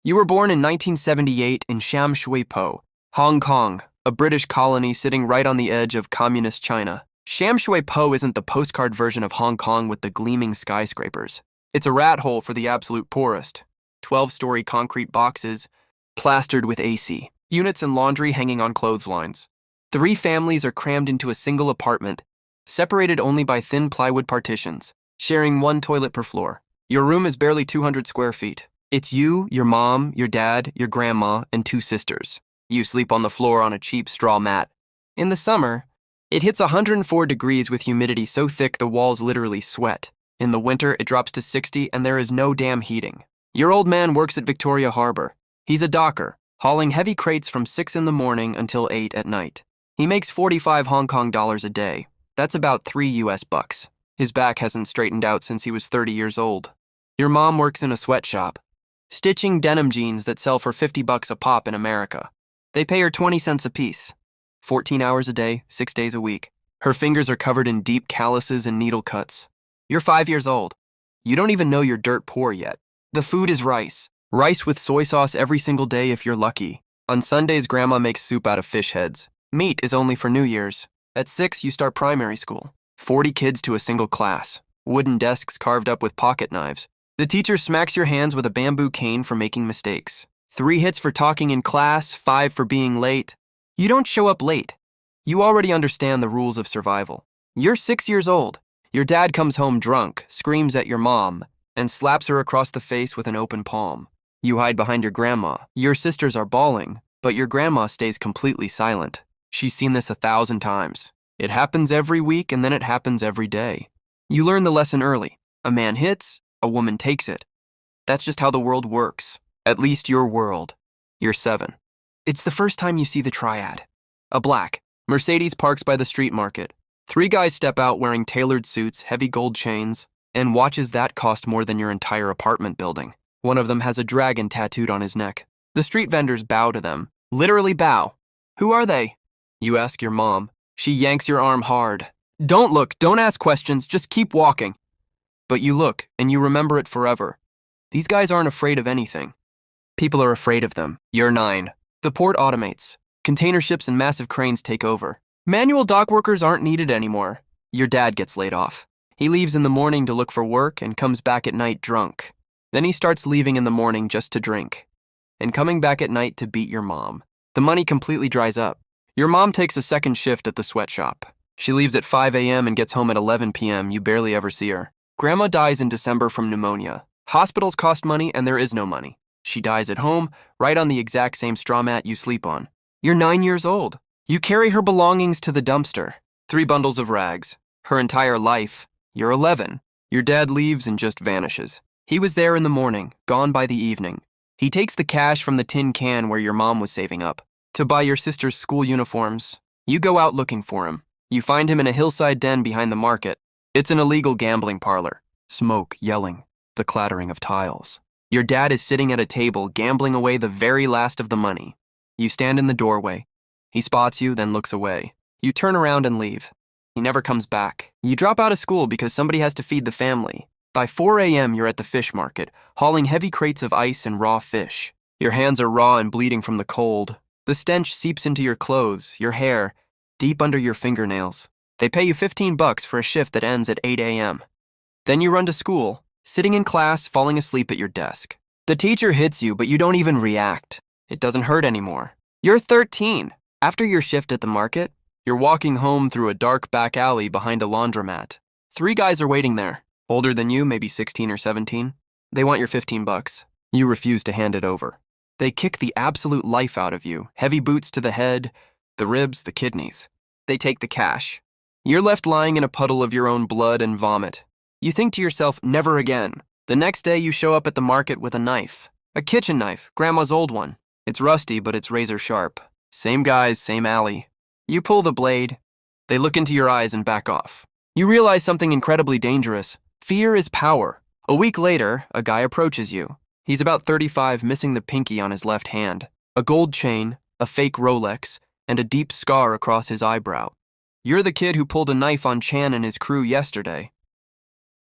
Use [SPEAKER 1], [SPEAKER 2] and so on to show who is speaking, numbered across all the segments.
[SPEAKER 1] You were born in 1978 in Sham Shui Po, Hong Kong, a British colony sitting right on the edge of communist China. Sham Shui Po isn't the postcard version of Hong Kong with the gleaming skyscrapers. It's a rat hole for the absolute poorest. 12-story concrete boxes, plastered with AC, units and laundry hanging on clotheslines. 3 families are crammed into a single apartment, separated only by thin plywood partitions, sharing 1 toilet per floor. Your room is barely 200 square feet. It's you, your mom, your dad, your grandma, and 2 sisters. You sleep on the floor on a cheap straw mat. In the summer, it hits 104 degrees with humidity so thick the walls literally sweat. In the winter, it drops to 60 and there is no damn heating. Your old man works at Victoria Harbor. He's a docker, hauling heavy crates from 6 in the morning until 8 at night. He makes 45 Hong Kong dollars a day. That's about 3 US bucks. His back hasn't straightened out since he was 30 years old. Your mom works in a sweatshop, stitching denim jeans that sell for 50 bucks a pop in America. They pay her 20 cents a piece. 14 hours a day, 6 days a week. Her fingers are covered in deep calluses and needle cuts. You're 5 years old. You don't even know you're dirt poor yet. The food is rice. Rice with soy sauce every single day if you're lucky. On Sundays, grandma makes soup out of fish heads. Meat is only for New Year's. At 6, you start primary school. 40 kids to a single class. Wooden desks carved up with pocket knives. The teacher smacks your hands with a bamboo cane for making mistakes. 3 hits for talking in class, 5 for being late. You don't show up late. You already understand the rules of survival. You're 6 years old. Your dad comes home drunk, screams at your mom, and slaps her across the face with an open palm. You hide behind your grandma. Your sisters are bawling, but your grandma stays completely silent. She's seen this 1,000 times. It happens every week and then it happens every day. You learn the lesson early. A man hits, a woman takes it. That's just how the world works. At least your world. You're 7. It's the first time you see the Triad. A black Mercedes parks by the street market. 3 guys step out wearing tailored suits, heavy gold chains, and watches that cost more than your entire apartment building. One of them has a dragon tattooed on his neck. The street vendors bow to them. Literally bow. Who are they? You ask your mom. She yanks your arm hard. Don't look, don't ask questions, just keep walking. But you look, and you remember it forever. These guys aren't afraid of anything. People are afraid of them. You're 9. The port automates. Container ships and massive cranes take over. Manual dock workers aren't needed anymore. Your dad gets laid off. He leaves in the morning to look for work and comes back at night drunk. Then he starts leaving in the morning just to drink. And coming back at night to beat your mom. The money completely dries up. Your mom takes a second shift at the sweatshop. She leaves at 5 a.m. and gets home at 11 p.m. You barely ever see her. Grandma dies in December from pneumonia. Hospitals cost money and there is no money. She dies at home, right on the exact same straw mat you sleep on. You're 9 years old. You carry her belongings to the dumpster. 3 bundles of rags. Her entire life. You're 11. Your dad leaves and just vanishes. He was there in the morning, gone by the evening. He takes the cash from the tin can where your mom was saving up to buy your sister's school uniforms. You go out looking for him. You find him in a hillside den behind the market. It's an illegal gambling parlor. Smoke, yelling, the clattering of tiles. Your dad is sitting at a table, gambling away the very last of the money. You stand in the doorway. He spots you, then looks away. You turn around and leave. He never comes back. You drop out of school because somebody has to feed the family. By 4 a.m., you're at the fish market, hauling heavy crates of ice and raw fish. Your hands are raw and bleeding from the cold. The stench seeps into your clothes, your hair, deep under your fingernails. They pay you 15 bucks for a shift that ends at 8 a.m. Then you run to school, sitting in class, falling asleep at your desk. The teacher hits you, but you don't even react. It doesn't hurt anymore. You're 13. After your shift at the market, you're walking home through a dark back alley behind a laundromat. 3 guys are waiting there, older than you, maybe 16 or 17. They want your 15 bucks. You refuse to hand it over. They kick the absolute life out of you, heavy boots to the head, the ribs, the kidneys. They take the cash. You're left lying in a puddle of your own blood and vomit. You think to yourself, never again. The next day you show up at the market with a knife. A kitchen knife, Grandma's old one. It's rusty, but it's razor sharp. Same guys, same alley. You pull the blade. They look into your eyes and back off. You realize something incredibly dangerous. Fear is power. A week later, a guy approaches you. He's about 35, missing the pinky on his left hand. A gold chain, a fake Rolex, and a deep scar across his eyebrow. You're the kid who pulled a knife on Chan and his crew yesterday.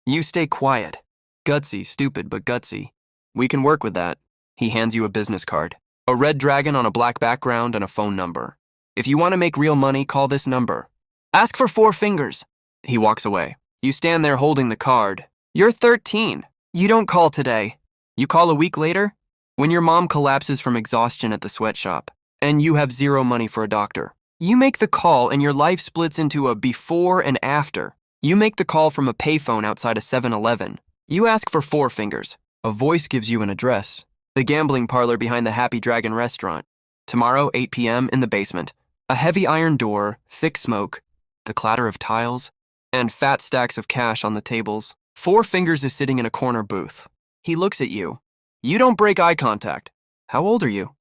[SPEAKER 1] You stay quiet. Gutsy, stupid, but gutsy. We can work with that. He hands you a business card. A red dragon on a black background and a phone number. If you want to make real money, call this number. Ask for 4 fingers. He walks away. You stand there holding the card. You're 13. You don't call today. You call a week later? When your mom collapses from exhaustion at the sweatshop, and you have 0 money for a doctor. You make the call and your life splits into a before and after. You make the call from a payphone outside a 7-Eleven. You ask for 4 fingers. A voice gives you an address. The gambling parlor behind the Happy Dragon restaurant. Tomorrow, 8 p.m. in the basement. A heavy iron door, thick smoke, the clatter of tiles, and fat stacks of cash on the tables. 4 fingers is sitting in a corner booth. He looks at you. You don't break eye contact. How old are you?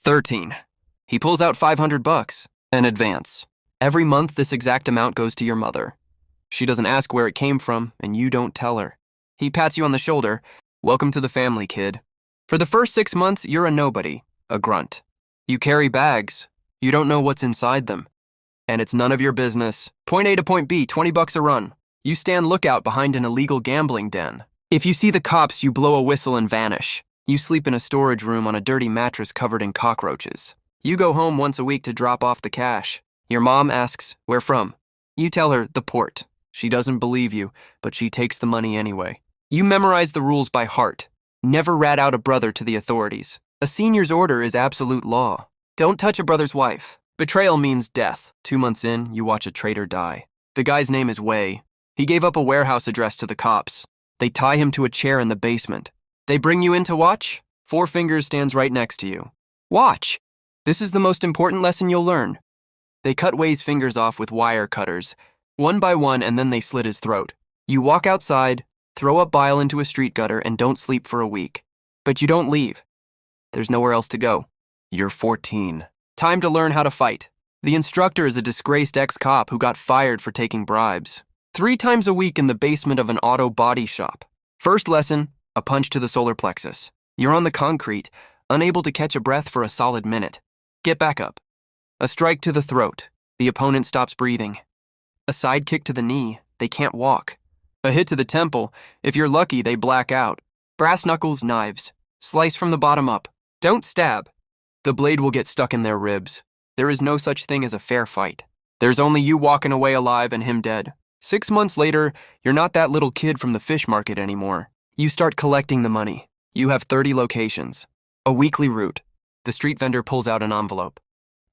[SPEAKER 1] 13. He pulls out $500, an advance. Every month, this exact amount goes to your mother. She doesn't ask where it came from, and you don't tell her. He pats you on the shoulder. Welcome to the family, kid. For the first 6 months, you're a nobody, a grunt. You carry bags. You don't know what's inside them. And it's none of your business. Point A to point B, $20 a run. You stand lookout behind an illegal gambling den. If you see the cops, you blow a whistle and vanish. You sleep in a storage room on a dirty mattress covered in cockroaches. You go home once a week to drop off the cash. Your mom asks, where from? You tell her, the port. She doesn't believe you, but she takes the money anyway. You memorize the rules by heart. Never rat out a brother to the authorities. A senior's order is absolute law. Don't touch a brother's wife. Betrayal means death. 2 months in, you watch a traitor die. The guy's name is Wei. He gave up a warehouse address to the cops. They tie him to a chair in the basement. They bring you in to watch. 4 fingers stands right next to you. Watch. This is the most important lesson you'll learn. They cut Wei's fingers off with wire cutters, one by one, and then they slit his throat. You walk outside, throw up bile into a street gutter, and don't sleep for a week. But you don't leave. There's nowhere else to go. You're 14. Time to learn how to fight. The instructor is a disgraced ex-cop who got fired for taking bribes. 3 times a week in the basement of an auto body shop. First lesson, a punch to the solar plexus. You're on the concrete, unable to catch a breath for a solid minute. Get back up. A strike to the throat. The opponent stops breathing. A side kick to the knee. They can't walk. A hit to the temple. If you're lucky, they black out. Brass knuckles, knives. Slice from the bottom up. Don't stab. The blade will get stuck in their ribs. There is no such thing as a fair fight. There's only you walking away alive and him dead. 6 months later, you're not that little kid from the fish market anymore. You start collecting the money. You have 30 locations. A weekly route. The street vendor pulls out an envelope.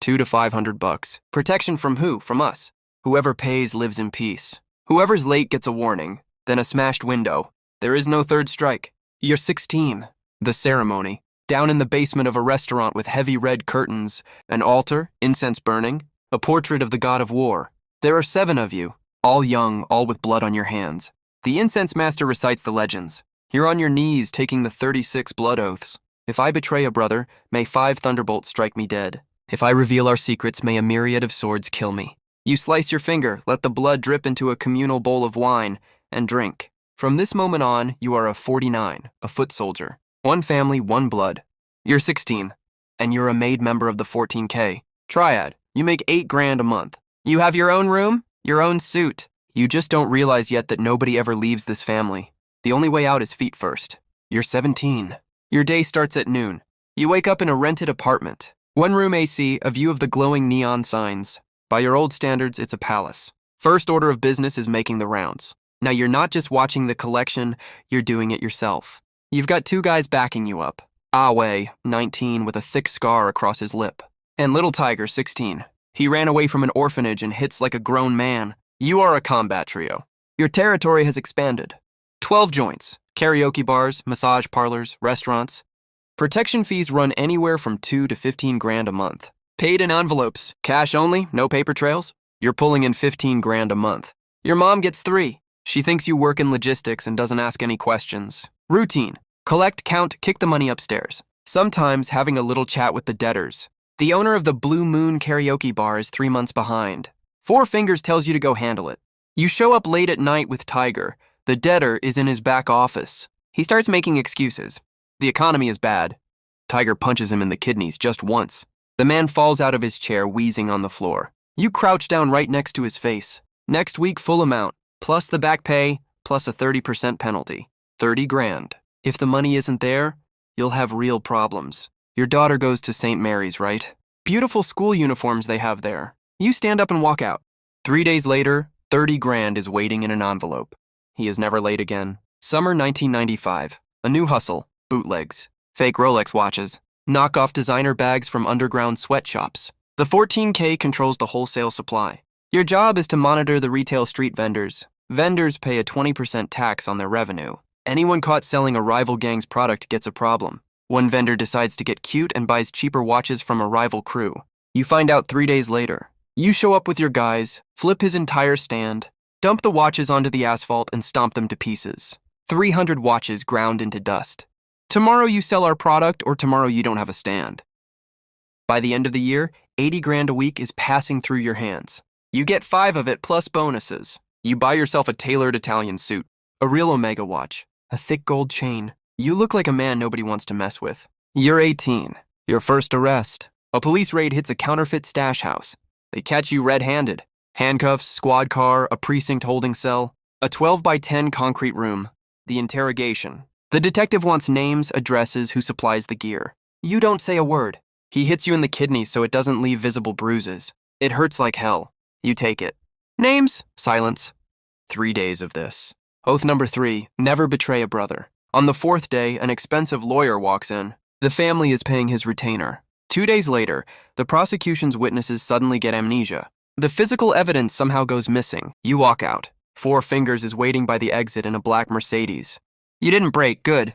[SPEAKER 1] $200 to $500. Protection from who? From us. Whoever pays lives in peace. Whoever's late gets a warning, then a smashed window. There is no third strike. You're 16. The ceremony. Down in the basement of a restaurant with heavy red curtains, an altar, incense burning, a portrait of the god of war. There are 7 of you, all young, all with blood on your hands. The incense master recites the legends. You're on your knees taking the 36 blood oaths. If I betray a brother, may 5 thunderbolts strike me dead. If I reveal our secrets, may a myriad of swords kill me. You slice your finger, let the blood drip into a communal bowl of wine, and drink. From this moment on, you are a 49, a foot soldier. 1 family, 1 blood. You're 16, and you're a made member of the 14K. Triad, you make $8,000 a month. You have your own room, your own suit. You just don't realize yet that nobody ever leaves this family. The only way out is feet first. You're 17. Your day starts at noon. You wake up in a rented apartment. 1-room AC, a view of the glowing neon signs. By your old standards, it's a palace. First order of business is making the rounds. Now you're not just watching the collection, you're doing it yourself. You've got 2 guys backing you up. Wei, 19, with a thick scar across his lip. And Little Tiger, 16. He ran away from an orphanage and hits like a grown man. You are a combat trio. Your territory has expanded. 12 joints, karaoke bars, massage parlors, restaurants. Protection fees run anywhere from $2,000 to $15,000 a month. Paid in envelopes, cash only, no paper trails. You're pulling in $15,000 a month. Your mom gets 3. She thinks you work in logistics and doesn't ask any questions. Routine. Collect, count, kick the money upstairs. Sometimes having a little chat with the debtors. The owner of the Blue Moon karaoke bar is 3 months behind. 4 fingers tells you to go handle it. You show up late at night with Tiger. The debtor is in his back office. He starts making excuses. The economy is bad. Tiger punches him in the kidneys just once. The man falls out of his chair, wheezing on the floor. You crouch down right next to his face. Next week, full amount, plus the back pay, plus a 30% penalty. $30,000. If the money isn't there, you'll have real problems. Your daughter goes to St. Mary's, right? Beautiful school uniforms they have there. You stand up and walk out. 3 days later, 30 grand is waiting in an envelope. He is never late again. Summer 1995. A new hustle. Bootlegs. Fake Rolex watches. Knockoff designer bags from underground sweatshops. The 14K controls the wholesale supply. Your job is to monitor the retail street vendors. Vendors pay a 20% tax on their revenue. Anyone caught selling a rival gang's product gets a problem. One vendor decides to get cute and buys cheaper watches from a rival crew. You find out 3 days later. You show up with your guys, flip his entire stand, dump the watches onto the asphalt and stomp them to pieces. 300 watches ground into dust. Tomorrow you sell our product, or tomorrow you don't have a stand. By the end of the year, 80 grand a week is passing through your hands. You get 5 of it plus bonuses. You buy yourself a tailored Italian suit, a real Omega watch, a thick gold chain. You look like a man nobody wants to mess with. You're 18. Your first arrest. A police raid hits a counterfeit stash house. They catch you red-handed. Handcuffs, squad car, a precinct holding cell, a 12 by 10 concrete room. The interrogation. The detective wants names, addresses, who supplies the gear. You don't say a word. He hits you in the kidneys so it doesn't leave visible bruises. It hurts like hell. You take it. Names? Silence. 3 days of this. Oath number 3, never betray a brother. On the 4th day, an expensive lawyer walks in. The family is paying his retainer. 2 days later, the prosecution's witnesses suddenly get amnesia. The physical evidence somehow goes missing. You walk out. 4 Fingers is waiting by the exit in a black Mercedes. You didn't break, good.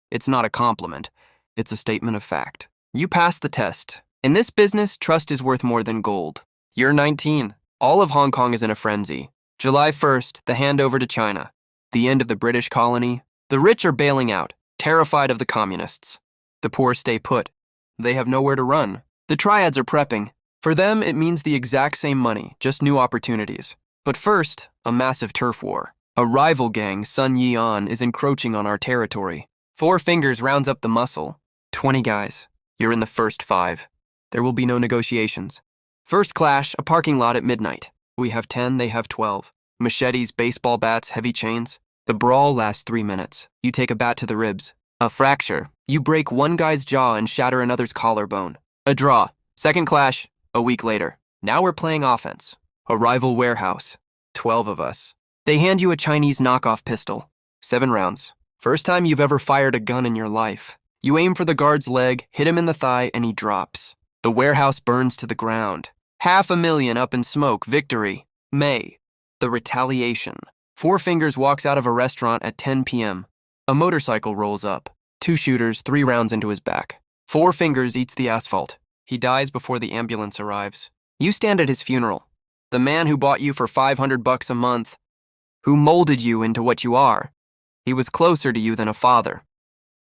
[SPEAKER 1] It's not a compliment. It's a statement of fact. You passed the test. In this business, trust is worth more than gold. You're 19. All of Hong Kong is in a frenzy. July 1st, the handover to China. The end of the British colony. The rich are bailing out, terrified of the communists. The poor stay put. They have nowhere to run. The Triads are prepping. For them, it means the exact same money, just new opportunities. But first, a massive turf war. A rival gang, Sun Yian, is encroaching on our territory. 4 Fingers rounds up the muscle. 20 guys. You're in the first 5. There will be no negotiations. First clash, a parking lot at midnight. We have 10, they have 12. Machetes, baseball bats, heavy chains. The brawl lasts 3 minutes. You take a bat to the ribs. A fracture. You break one guy's jaw and shatter another's collarbone. A draw. Second clash, a week later. Now we're playing offense. A rival warehouse. 12 of us. They hand you a Chinese knockoff pistol. 7 rounds. First time you've ever fired a gun in your life. You aim for the guard's leg, hit him in the thigh, and he drops. The warehouse burns to the ground. $500,000 up in smoke. Victory. May. The retaliation. 4 Fingers walks out of a restaurant at 10 p.m. A motorcycle rolls up. 2 shooters, 3 rounds into his back. 4 Fingers eats the asphalt. He dies before the ambulance arrives. You stand at his funeral. The man who bought you for $500 a month, who molded you into what you are. He was closer to you than a father.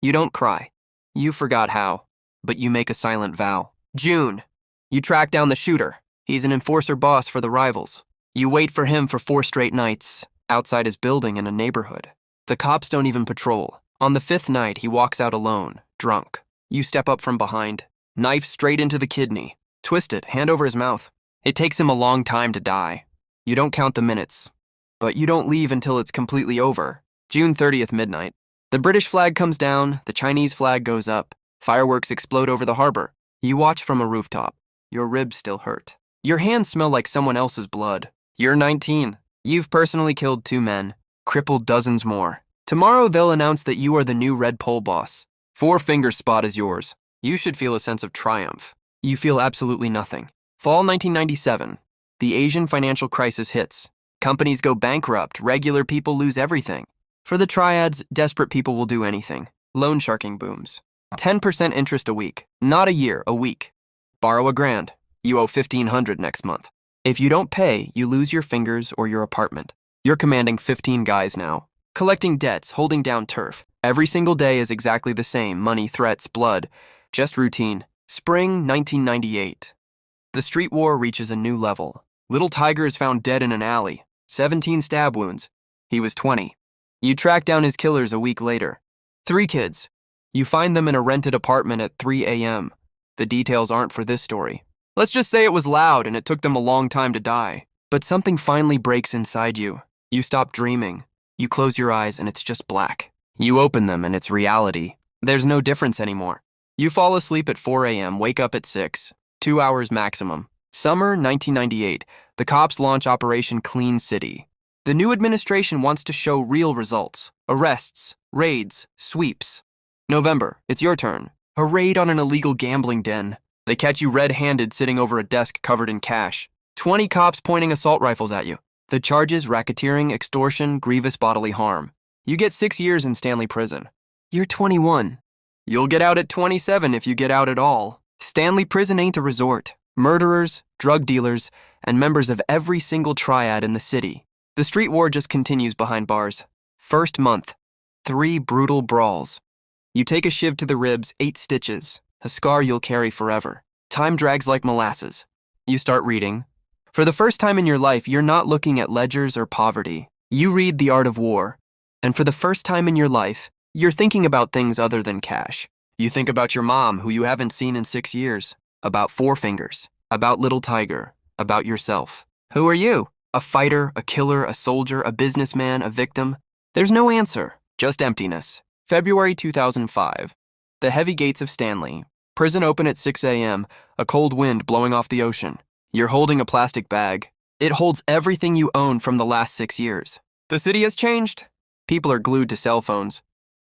[SPEAKER 1] You don't cry. You forgot how, but you make a silent vow. June. You track down the shooter. He's an enforcer boss for the rivals. You wait for him for 4 straight nights, outside his building in a neighborhood. The cops don't even patrol. On the 5th night, he walks out alone, drunk. You step up from behind, knife straight into the kidney, twist it, hand over his mouth. It takes him a long time to die. You don't count the minutes, but you don't leave until it's completely over. June 30th, midnight. The British flag comes down, the Chinese flag goes up. Fireworks explode over the harbor. You watch from a rooftop. Your ribs still hurt. Your hands smell like someone else's blood. You're 19. You've personally killed 2 men, crippled dozens more. Tomorrow they'll announce that you are the new Red Pole boss. 4 Fingers spot is yours. You should feel a sense of triumph. You feel absolutely nothing. Fall 1997. The Asian financial crisis hits. Companies go bankrupt, regular people lose everything. For the Triads, desperate people will do anything. Loan sharking booms. 10% interest a week. Not a year, a week. Borrow $1,000. You owe $1,500 next month. If you don't pay, you lose your fingers or your apartment. You're commanding 15 guys now. Collecting debts, holding down turf. Every single day is exactly the same. Money, threats, blood. Just routine. Spring 1998. The street war reaches a new level. Little Tiger is found dead in an alley. 17 stab wounds. He was 20. You track down his killers a week later. 3 kids. You find them in a rented apartment at 3 a.m. The details aren't for this story. Let's just say it was loud and it took them a long time to die. But something finally breaks inside you. You stop dreaming. You close your eyes and it's just black. You open them and it's reality. There's no difference anymore. You fall asleep at 4 a.m., wake up at 6, 2 hours maximum. Summer 1998, the cops launch Operation Clean City. The new administration wants to show real results. Arrests, raids, sweeps. November, it's your turn. A raid on an illegal gambling den. They catch you red-handed sitting over a desk covered in cash. 20 cops pointing assault rifles at you. The charges: racketeering, extortion, grievous bodily harm. You get 6 years in Stanley Prison. You're 21. You'll get out at 27 if you get out at all. Stanley Prison ain't a resort. Murderers, drug dealers, and members of every single triad in the city. The street war just continues behind bars. First month, 3 brutal brawls. You take a shiv to the ribs, 8 stitches, a scar you'll carry forever. Time drags like molasses. You start reading. For the first time in your life, you're not looking at ledgers or poverty. You read The Art of War. And for the first time in your life, you're thinking about things other than cash. You think about your mom, who you haven't seen in 6 years. About Four Fingers. About Little Tiger. About yourself. Who are you? A fighter, a killer, a soldier, a businessman, a victim? There's no answer, just emptiness. February 2005. The heavy gates of Stanley. Prison open at 6 a.m., a cold wind blowing off the ocean. You're holding a plastic bag. It holds everything you own from the last 6 years. The city has changed. People are glued to cell phones.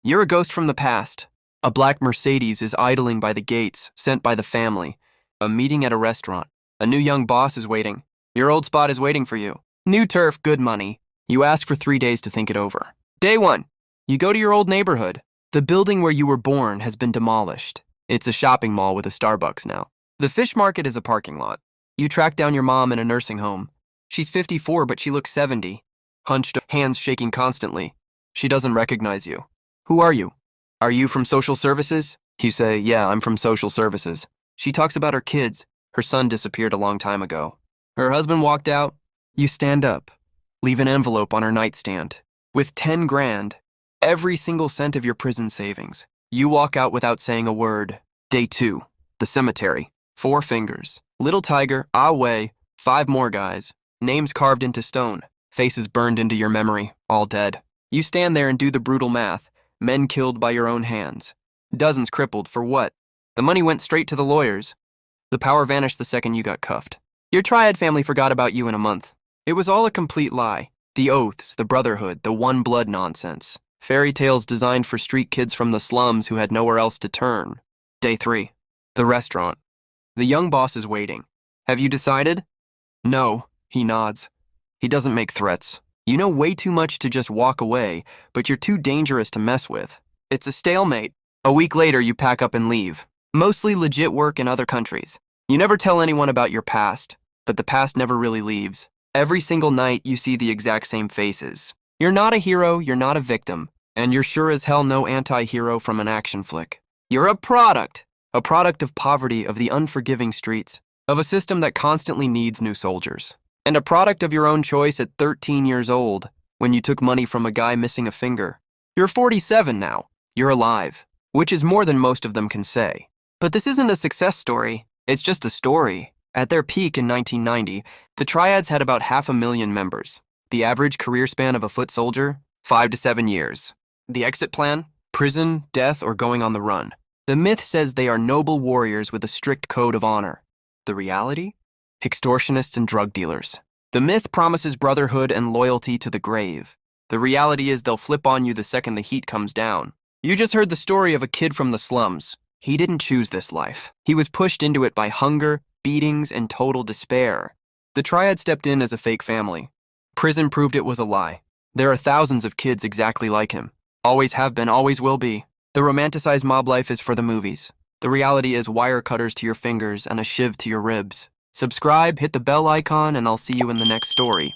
[SPEAKER 1] You're a ghost from the past. A black Mercedes is idling by the gates, sent by the family. A meeting at a restaurant. A new young boss is waiting. Your old spot is waiting for you. New turf, good money. You ask for 3 days to think it over. Day 1. You go to your old neighborhood. The building where you were born has been demolished. It's a shopping mall with a Starbucks now. The fish market is a parking lot. You track down your mom in a nursing home. She's 54, but she looks 70. Hunched, hands shaking constantly. She doesn't recognize you. Who are you? Are you from social services? You say, yeah, I'm from social services. She talks about her kids. Her son disappeared a long time ago. Her husband walked out. You stand up. Leave an envelope on her nightstand. With 10 grand, every single cent of your prison savings. You walk out without saying a word. Day 2. The cemetery. 4 Fingers. Little Tiger, Ah Wei, 5 more guys. Names carved into stone. Faces burned into your memory, all dead. You stand there and do the brutal math. Men killed by your own hands. Dozens crippled, for what? The money went straight to the lawyers. The power vanished the second you got cuffed. Your Triad family forgot about you in a month. It was all a complete lie. The oaths, the brotherhood, the one blood nonsense. Fairy tales designed for street kids from the slums who had nowhere else to turn. Day 3. The restaurant. The young boss is waiting. Have you decided? No, he nods. He doesn't make threats. You know way too much to just walk away, but you're too dangerous to mess with. It's a stalemate. A week later, you pack up and leave. Mostly legit work in other countries. You never tell anyone about your past, but the past never really leaves. Every single night, you see the exact same faces. You're not a hero, you're not a victim, and you're sure as hell no anti-hero from an action flick. You're a product of poverty, of the unforgiving streets, of a system that constantly needs new soldiers, and a product of your own choice at 13 years old, when you took money from a guy missing a finger. You're 47 now. You're alive, which is more than most of them can say. But this isn't a success story, it's just a story. At their peak in 1990, the Triads had about 500,000 members. The average career span of a foot soldier, 5 to 7 years. The exit plan? Prison, death, or going on the run. The myth says they are noble warriors with a strict code of honor. The reality? Extortionists and drug dealers. The myth promises brotherhood and loyalty to the grave. The reality is they'll flip on you the second the heat comes down. You just heard the story of a kid from the slums. He didn't choose this life. He was pushed into it by hunger, beatings, and total despair. The Triad stepped in as a fake family. Prison proved it was a lie. There are thousands of kids exactly like him. Always have been, always will be. The romanticized mob life is for the movies. The reality is wire cutters to your fingers and a shiv to your ribs. Subscribe, hit the bell icon, and I'll see you in the next story.